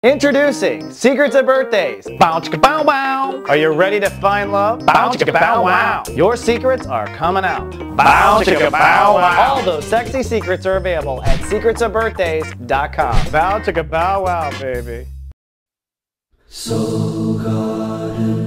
Introducing Secrets of Birthdays. Bow chicka bow wow. Are you ready to find love? Bow chicka bow wow. Your secrets are coming out. Bow chicka bow wow. All those sexy secrets are available at secretsofbirthdays.com. Bow chicka bow wow, baby. Soul Garden.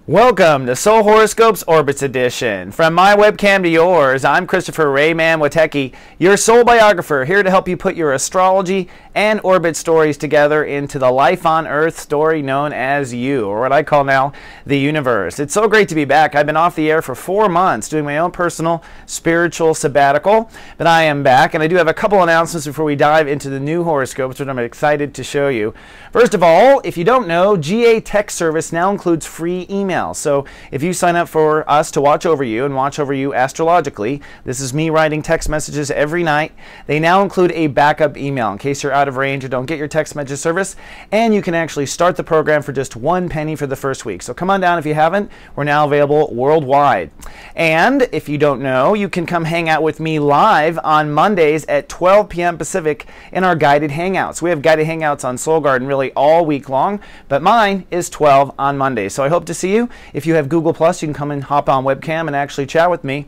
Welcome to Soul Horoscopes Orbits Edition. From my webcam to yours, I'm Christopher Rayman Witecki, your soul biographer, here to help you put your astrology and orbit stories together into the life on Earth story known as you, or what I call now the universe. It's so great to be back. I've been off the air for 4 months doing my own personal spiritual sabbatical, but I am back, and I do have a couple announcements before we dive into the new horoscopes, which I'm excited to show you. First of all, if you don't know, GA Tech Service now includes free email. So if you sign up for us to watch over you and watch over you astrologically, this is me writing text messages every night. They now include a backup email in case you're out of range or don't get your text message service, and you can actually start the program for just 1 penny for the first week. So come on down if you haven't. We're now available worldwide. And if you don't know, you can come hang out with me live on Mondays at 12 p.m. Pacific in our guided hangouts. We have guided hangouts on Soul Garden really all week long, but mine is 12 on Mondays. So I hope to see you. If you have Google+, you can come and hop on webcam and actually chat with me.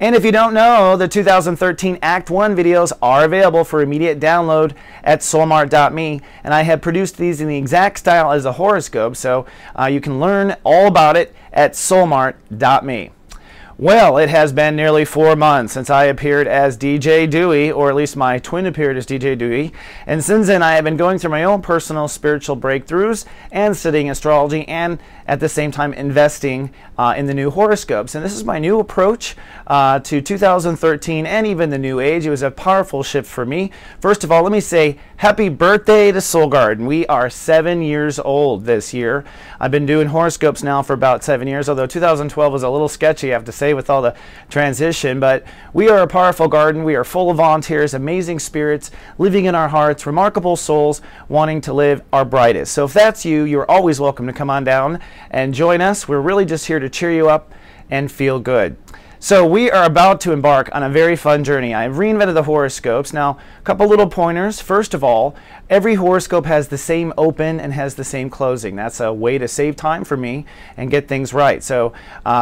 And if you don't know, the 2013 Act 1 videos are available for immediate download at soulmart.me, and I have produced these in the exact style as a horoscope, so you can learn all about it at soulmart.me. Well, it has been nearly 4 months since I appeared as DJ Dewey, or at least my twin appeared as DJ Dewey, and since then I have been going through my own personal spiritual breakthroughs and studying astrology, and at the same time investing in the new horoscopes. And this is my new approach to 2013 and even the new age. It was a powerful shift for me. First of all, let me say happy birthday to Soul Garden. We are 7 years old this year. I've been doing horoscopes now for about 7 years, although 2012 was a little sketchy, I have to say, with all the transition. But we are a powerful garden. We are full of volunteers, amazing spirits living in our hearts, remarkable souls wanting to live our brightest. So if that's you, you're always welcome to come on down and join us. We're really just here to cheer you up and feel good. So we are about to embark on a very fun journey. I've reinvented the horoscopes. Now, a couple little pointers. First of all, every horoscope has the same open and has the same closing. That's a way to save time for me and get things right. So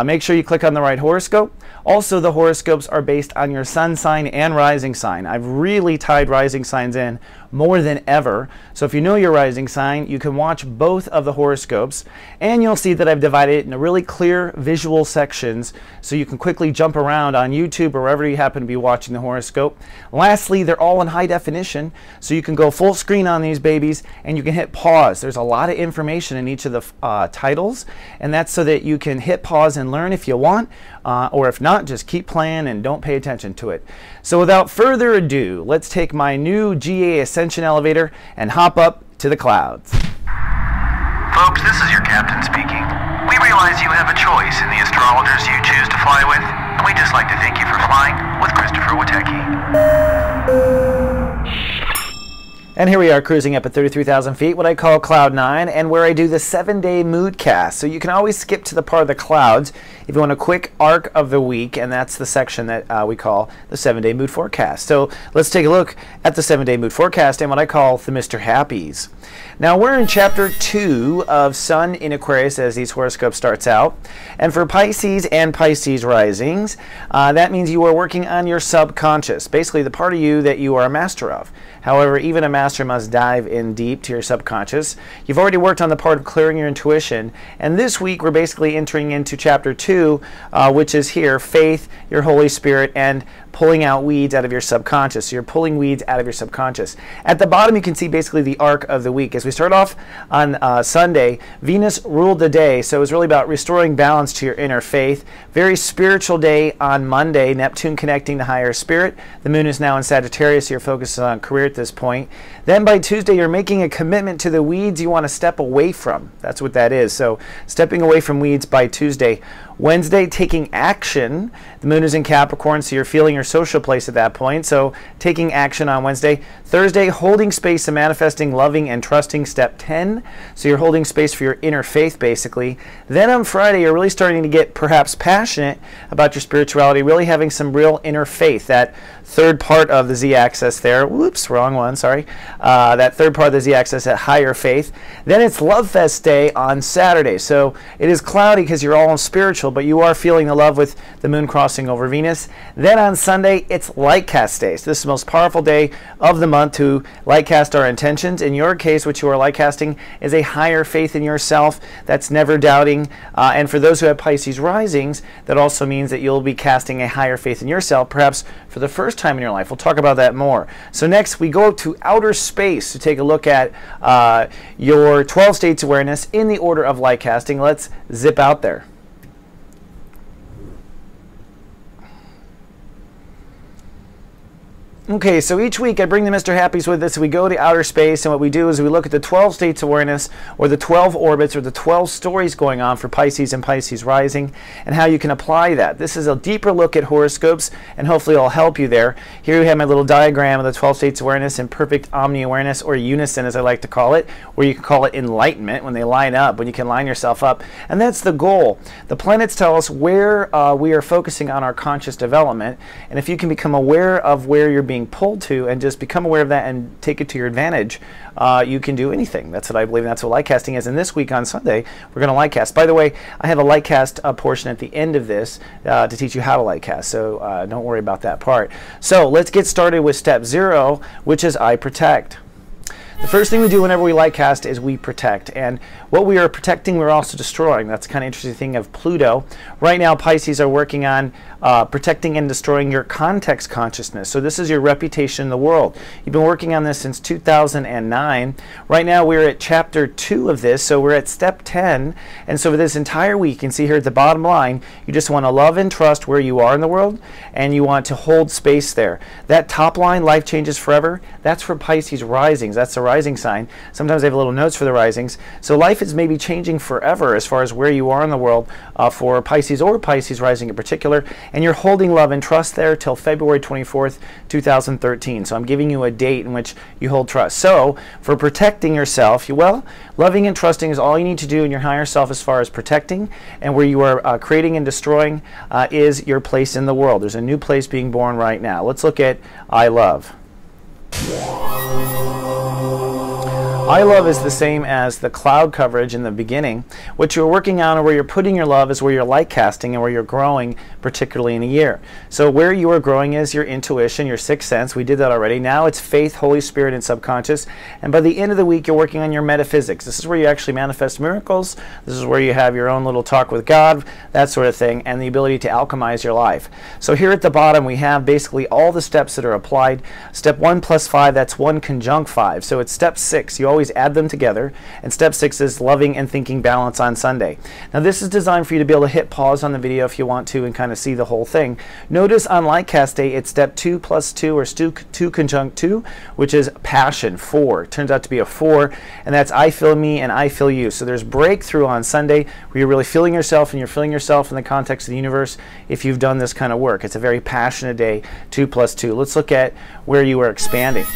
make sure you click on the right horoscope. Also, the horoscopes are based on your sun sign and rising sign. I've really tied rising signs in more than ever. So if you know your rising sign, you can watch both of the horoscopes, and you'll see that I've divided it into really clear visual sections so you can quickly jump around on YouTube or wherever you happen to be watching the horoscope. Lastly, they're all in high definition, so you can go full screen on these babies and you can hit pause. There's a lot of information in each of the titles, and that's so that you can hit pause and learn if you want, or if not, just keep playing and don't pay attention to it. So without further ado, let's take my new GA Ascension elevator and hop up to the clouds. Folks, this is your captain speaking. We realize you have a choice in the astrologers you choose to fly with, and we'd just like to thank you for flying with Christopher Witecki. And here we are cruising up at 33,000 feet, what I call Cloud 9, and where I do the 7-day mood cast. So you can always skip to the part of the clouds if you want a quick arc of the week, and that's the section that we call the 7-day mood forecast. So let's take a look at the 7-day mood forecast and what I call the Mr. Happies. Now we're in chapter 2 of Sun in Aquarius as these horoscopes starts out. And for Pisces and Pisces risings, that means you are working on your subconscious, basically the part of you that you are a master of. However, even a master must dive in deep to your subconscious. You've already worked on the part of clearing your intuition, and this week we're basically entering into chapter 2, which is here, faith, your Holy Spirit, and pulling out weeds out of your subconscious. So you're pulling weeds out of your subconscious. At the bottom you can see basically the arc of the week. As we start off on Sunday, Venus ruled the day, so it was really about restoring balance to your inner faith. Very spiritual day on Monday, Neptune connecting to higher spirit. The moon is now in Sagittarius, so your focus is on career at this point. Then by Tuesday you're making a commitment to the weeds you want to step away from. That's what that is. So stepping away from weeds by Tuesday. Wednesday, taking action. The moon is in Capricorn, so you're feeling your social place at that point. So taking action on Wednesday. Thursday, holding space and manifesting, loving and trusting, step 10. So you're holding space for your inner faith, basically. Then on Friday, you're really starting to get perhaps passionate about your spirituality, really having some real inner faith. That third part of the z-axis there, whoops, wrong one, sorry. That third part of the z-axis, that higher faith. Then it's Love Fest Day on Saturday. So it is cloudy because you're all spiritual, but you are feeling the love with the moon crossing over Venus. Then on Sunday, it's Light Cast Day. So this is the most powerful day of the month to light cast our intentions. In your case, what you are light casting is a higher faith in yourself that's never doubting. And for those who have Pisces risings, that also means that you'll be casting a higher faith in yourself, perhaps for the first time in your life. We'll talk about that more. So next, we go to outer space to take a look at your 12 states awareness in the order of light casting. Let's zip out there. Okay, so each week I bring the Mr. Happies with us. We go to outer space, and what we do is we look at the 12 states of awareness, or the 12 orbits, or the 12 stories going on for Pisces and Pisces rising, and how you can apply that. This is a deeper look at horoscopes, and hopefully it'll help you there. Here we have my little diagram of the 12 states of awareness in perfect omni-awareness, or unison as I like to call it, or you can call it enlightenment when they line up, when you can line yourself up. And that's the goal. The planets tell us where we are focusing on our conscious development, and if you can become aware of where you're being pulled to and just become aware of that and take it to your advantage, you can do anything. That's what I believe, and that's what light casting is. And this week on Sunday, we're going to light cast. By the way, I have a light cast portion at the end of this to teach you how to light cast, so don't worry about that part. So let's get started with step 0, which is I protect. The first thing we do whenever we light cast is we protect, and what we are protecting, we're also destroying. That's the kind of interesting thing of Pluto. Right now, Pisces are working on protecting and destroying your context consciousness. So this is your reputation in the world. You've been working on this since 2009. Right now, we're at chapter 2 of this, so we're at step 10. And so for this entire week, you can see here at the bottom line, you just want to love and trust where you are in the world, and you want to hold space there. That top line, life changes forever, that's for Pisces risings. That's the rising sign. Sometimes I have little notes for the risings. So life is maybe changing forever as far as where you are in the world for Pisces or Pisces rising in particular. And you're holding love and trust there till February 24th, 2013. So I'm giving you a date in which you hold trust. So for protecting yourself, well, loving and trusting is all you need to do in your higher self as far as protecting. And where you are creating and destroying is your place in the world. There's a new place being born right now. Let's look at I love. I love is the same as the cloud coverage in the beginning. What you're working on, or where you're putting your love, is where you're light casting and where you're growing, particularly in a year. So where you are growing is your intuition, your sixth sense. We did that already. Now it's faith, Holy Spirit, and subconscious. And by the end of the week, you're working on your metaphysics. This is where you actually manifest miracles. This is where you have your own little talk with God, that sort of thing, and the ability to alchemize your life. So here at the bottom, we have basically all the steps that are applied. Step 1 plus 5, that's 1 conjunct 5. So it's step 6. You always add them together, and step 6 is loving and thinking balance on Sunday. Now this is designed for you to be able to hit pause on the video if you want to and kind of see the whole thing. Notice on light cast day it's step 2 plus 2, or 2 conjunct 2, which is passion, 4. It turns out to be a 4, and that's I feel me and I feel you. So there's breakthrough on Sunday where you're really feeling yourself, and you're feeling yourself in the context of the universe if you've done this kind of work. It's a very passionate day, 2 plus 2. Let's look at where you are expanding.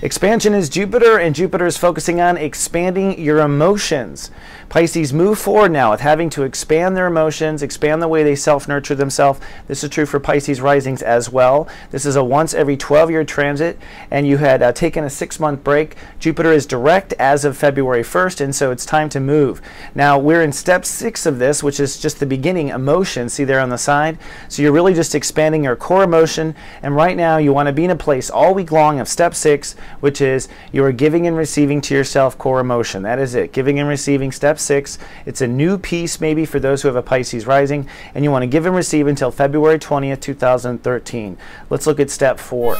Expansion is Jupiter, and Jupiter is focusing on expanding your emotions. Pisces move forward now with having to expand their emotions, expand the way they self-nurture themselves. This is true for Pisces risings as well. This is a once every 12-year transit, and you had taken a 6-month break. Jupiter is direct as of February 1st, and so it's time to move. Now, we're in step 6 of this, which is just the beginning, emotion. See there on the side? So you're really just expanding your core emotion, and right now you want to be in a place all week long of step 6, which is you are giving and receiving to yourself core emotion. That is it. Giving and receiving, step 6. It's a new piece maybe for those who have a Pisces rising, and you want to give and receive until February 20th, 2013. Let's look at step 4.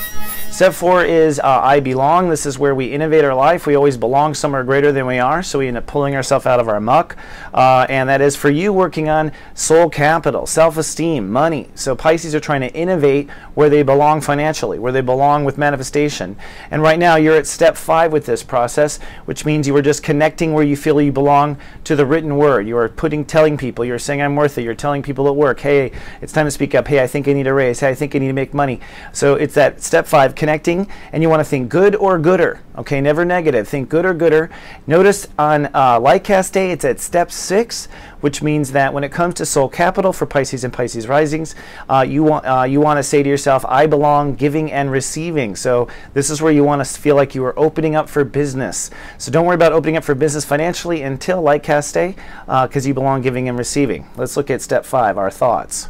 Step 4 is I belong. This is where we innovate our life. We always belong somewhere greater than we are, so we end up pulling ourselves out of our muck. And that is for you working on soul capital, self-esteem, money. So Pisces are trying to innovate where they belong financially, where they belong with manifestation. And right now you're at step 5 with this process, which means you are just connecting where you feel you belong to the written word. You are telling people, you're saying I'm worth it. You're telling people at work, hey, it's time to speak up. Hey, I think I need a raise. Hey, I think I need to make money. So it's that step 5, connecting, and you want to think good or gooder. Okay, never negative. Think good or gooder. Notice on Lightcast Day, it's at step 6, which means that when it comes to soul capital for Pisces and Pisces risings, you want to say to yourself, I belong giving and receiving. So this is where you want to feel like you are opening up for business. So don't worry about opening up for business financially until Lightcast Day, because you belong giving and receiving. Let's look at step 5, our thoughts.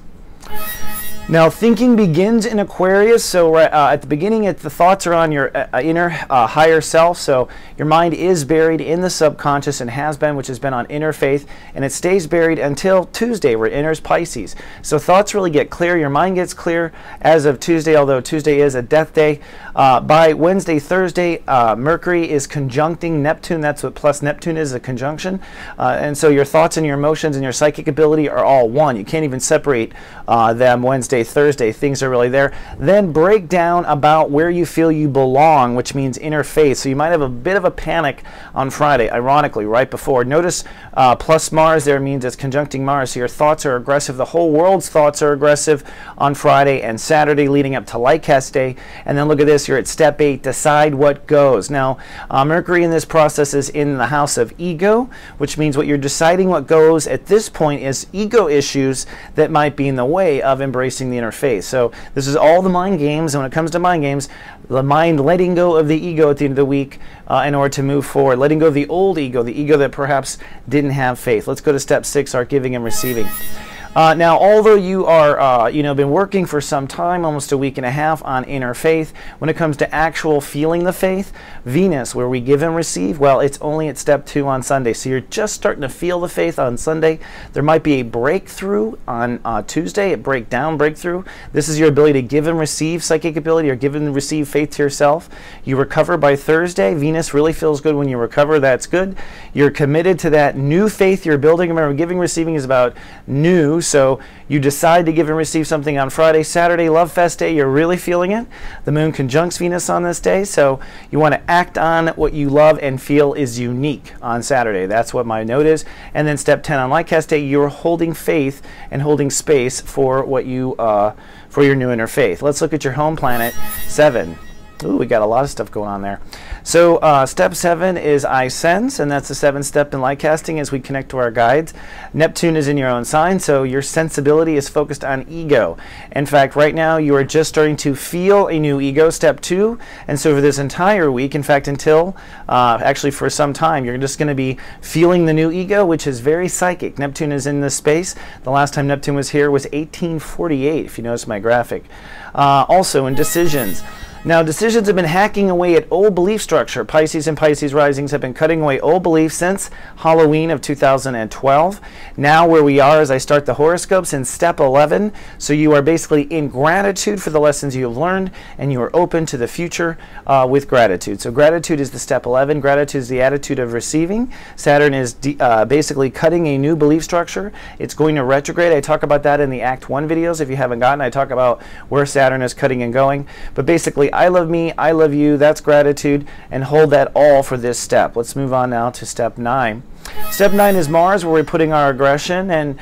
Now, thinking begins in Aquarius, so at the beginning, the thoughts are on your inner higher self, so your mind is buried in the subconscious and has been, which has been on inner faith, and it stays buried until Tuesday, where it enters Pisces. So thoughts really get clear, your mind gets clear as of Tuesday, although Tuesday is a death day. By Wednesday, Thursday, Mercury is conjuncting Neptune. That's what plus Neptune is, a conjunction. And so your thoughts and your emotions and your psychic ability are all one. You can't even separate them Wednesday, Thursday. Things are really there. Then break down about where you feel you belong, which means inner faith. So you might have a bit of a panic on Friday, ironically, right before. Notice plus Mars there means it's conjuncting Mars. So your thoughts are aggressive. The whole world's thoughts are aggressive on Friday and Saturday leading up to Lightcast Day. And then look at this. You're at step 8, decide what goes. Now, Mercury in this process is in the house of ego, which means what you're deciding what goes at this point is ego issues that might be in the way of embracing the inner faith. So this is all the mind games, and when it comes to mind games, the mind letting go of the ego at the end of the week in order to move forward, letting go of the old ego, the ego that perhaps didn't have faith. Let's go to step 6, our giving and receiving. Now, although you are, been working for some time, almost a week and a half, on inner faith, when it comes to actual feeling the faith, Venus, where we give and receive, well, it's only at step 2 on Sunday. So you're just starting to feel the faith on Sunday. There might be a breakthrough on Tuesday, a breakthrough. This is your ability to give and receive psychic ability, or give and receive faith to yourself. You recover by Thursday. Venus really feels good when you recover. That's good. You're committed to that new faith you're building. Remember, giving and receiving is about new. So you decide to give and receive something on Friday. Saturday, Love Fest Day, you're really feeling it. The moon conjuncts Venus on this day, so you want to act on what you love and feel is unique on Saturday. That's what my note is. And then step 10 on Lightcast Day, you're holding faith and holding space for what you for your new inner faith. Let's look at your home planet, 7. Ooh, we got a lot of stuff going on there. So step 7 is I sense, and that's the 7th step in light casting as we connect to our guides. Neptune is in your own sign, so your sensibility is focused on ego. In fact, right now you are just starting to feel a new ego, step 2. And so for this entire week, in fact, until actually for some time, you're just going to be feeling the new ego, which is very psychic. Neptune is in this space. The last time Neptune was here was 1848, if you notice my graphic. Also in decisions. Now, decisions have been hacking away at old belief structure. Pisces and Pisces risings have been cutting away old beliefs since Halloween of 2012. Now where we are as I start the horoscopes in step 11. So you are basically in gratitude for the lessons you have learned, and you are open to the future with gratitude. So gratitude is the step 11. Gratitude is the attitude of receiving. Saturn is basically cutting a new belief structure. It's going to retrograde. I talk about that in the Act 1 videos. If you haven't gotten, I talk about where Saturn is cutting and going. But basically, I love me, I love you, that's gratitude, and hold that all for this step. Let's move on now to step 9. Step 9 is Mars, where we're putting our aggression, and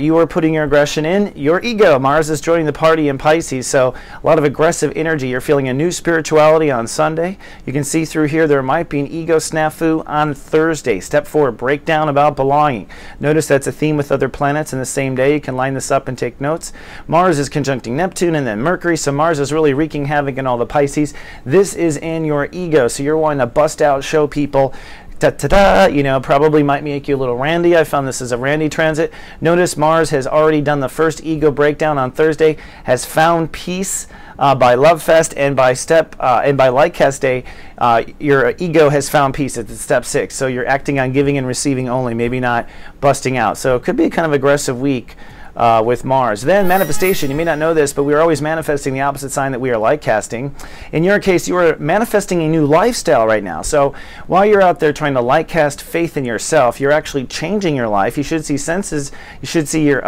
you are putting your aggression in your ego. Mars is joining the party in Pisces, so a lot of aggressive energy. You're feeling a new spirituality on Sunday. You can see through here there might be an ego snafu on Thursday. Step 4, breakdown about belonging. Notice that's a theme with other planets in the same day. You can line this up and take notes. Mars is conjuncting Neptune and then Mercury, so Mars is really wreaking havoc in all the Pisces. This is in your ego, so you're wanting to bust out, show people, ta-ta-da, you know, probably might make you a little randy. I found this as a randy transit. Notice Mars has already done the first ego breakdown on Thursday, has found peace by Love Fest, and by Lightcast Day, your ego has found peace at step 6. So you're acting on giving and receiving only, maybe not busting out. So it could be a kind of aggressive week with Mars. Then manifestation, you may not know this, but we are always manifesting the opposite sign that we are light casting. In your case, you are manifesting a new lifestyle right now. So while you're out there trying to light cast faith in yourself, you're actually changing your life. You should see senses, you should see your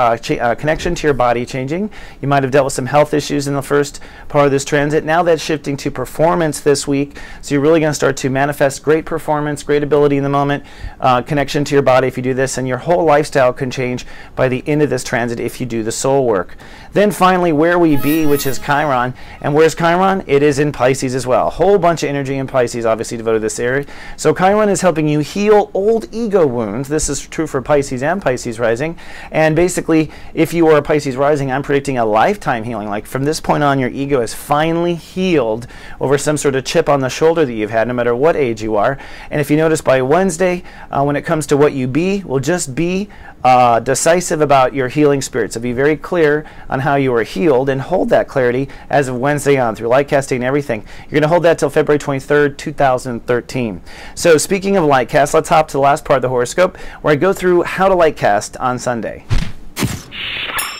connection to your body changing. You might have dealt with some health issues in the first part of this transit. Now that's shifting to performance this week. So you're really going to start to manifest great performance, great ability in the moment, connection to your body if you do this, and your whole lifestyle can change by the end of this transit if you do the soul work. Then finally, where we be, which is Chiron. And where's Chiron? It is in Pisces as well. A whole bunch of energy in Pisces, obviously devoted to this area. So Chiron is helping you heal old ego wounds. This is true for Pisces and Pisces rising. And basically, if you are a Pisces rising, I'm predicting a lifetime healing. Like from this point on, your ego is finally healed over some sort of chip on the shoulder that you've had, no matter what age you are. And if you notice by Wednesday, when it comes to what you be, will just be decisive about your healing spirit. So be very clear on how you are healed and hold that clarity as of Wednesday on through light casting and everything. You're going to hold that till February 23rd, 2013. So speaking of light cast, let's hop to the last part of the horoscope where I go through how to light cast on Sunday.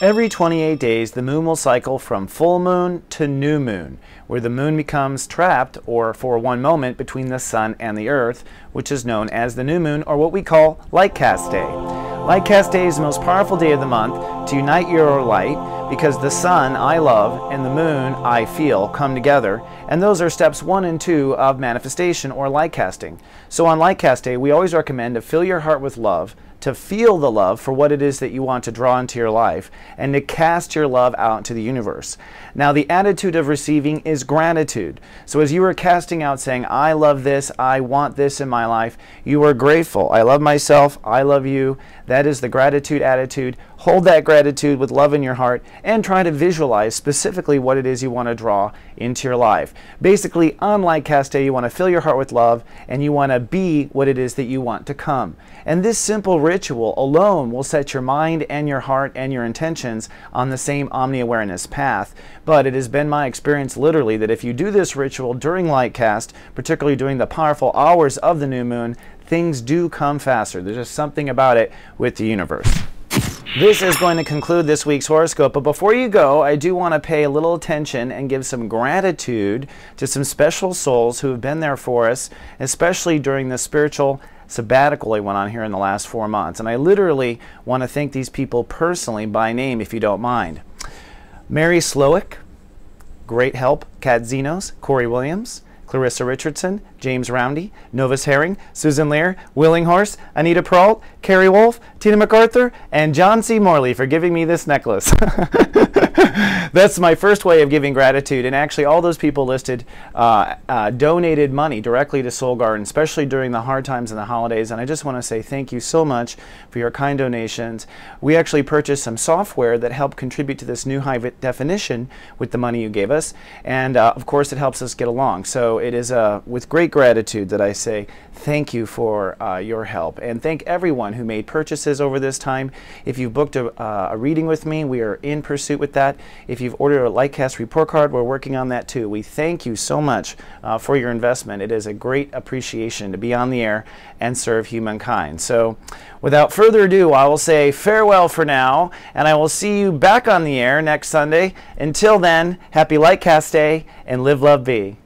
Every 28 days, the moon will cycle from full moon to new moon, where the moon becomes trapped, or for one moment, between the sun and the earth, which is known as the new moon, or what we call light cast day. Light cast day is the most powerful day of the month to unite your light, because the sun, I love, and the moon, I feel, come together, and those are steps 1 and 2 of manifestation or light casting. So on light cast day, we always recommend to fill your heart with love, to feel the love for what it is that you want to draw into your life, and to cast your love out into the universe. Now, the attitude of receiving is gratitude. So as you are casting out saying, I love this, I want this in my life, you are grateful. I love myself, I love you. That is the gratitude attitude. Hold that gratitude with love in your heart and try to visualize specifically what it is you want to draw into your life. Basically, on light cast day, you want to fill your heart with love and you want to be what it is that you want to come. And this simple ritual alone will set your mind and your heart and your intentions on the same omni-awareness path. But it has been my experience literally that if you do this ritual during light cast, particularly during the powerful hours of the new moon, things do come faster. There's just something about it with the universe. This is going to conclude this week's horoscope, but before you go, I do want to pay a little attention and give some gratitude to some special souls who have been there for us, especially during the spiritual sabbatical I went on here in the last 4 months. And I literally want to thank these people personally by name, if you don't mind. Mary Slowick, Great Help, Kat Zenos, Corey Williams, Clarissa Richardson, James Roundy, Novus Herring, Susan Lear, Willinghorse, Anita Peralt, Carrie Wolf, Tina MacArthur, and John C. Morley for giving me this necklace. That's my first way of giving gratitude, and actually all those people listed donated money directly to Soul Garden, especially during the hard times and the holidays, and I just want to say thank you so much for your kind donations. We actually purchased some software that helped contribute to this new high definition with the money you gave us, and of course it helps us get along. So it is with great gratitude that I say thank you for your help, and thank everyone who made purchases over this time. If you've booked a reading with me, we are in pursuit with that. If you've ordered a Lightcast report card, we're working on that too. We thank you so much for your investment. It is a great appreciation to be on the air and serve humankind. So without further ado, I will say farewell for now, and I will see you back on the air next Sunday. Until then, happy Lightcast Day and live, love, be.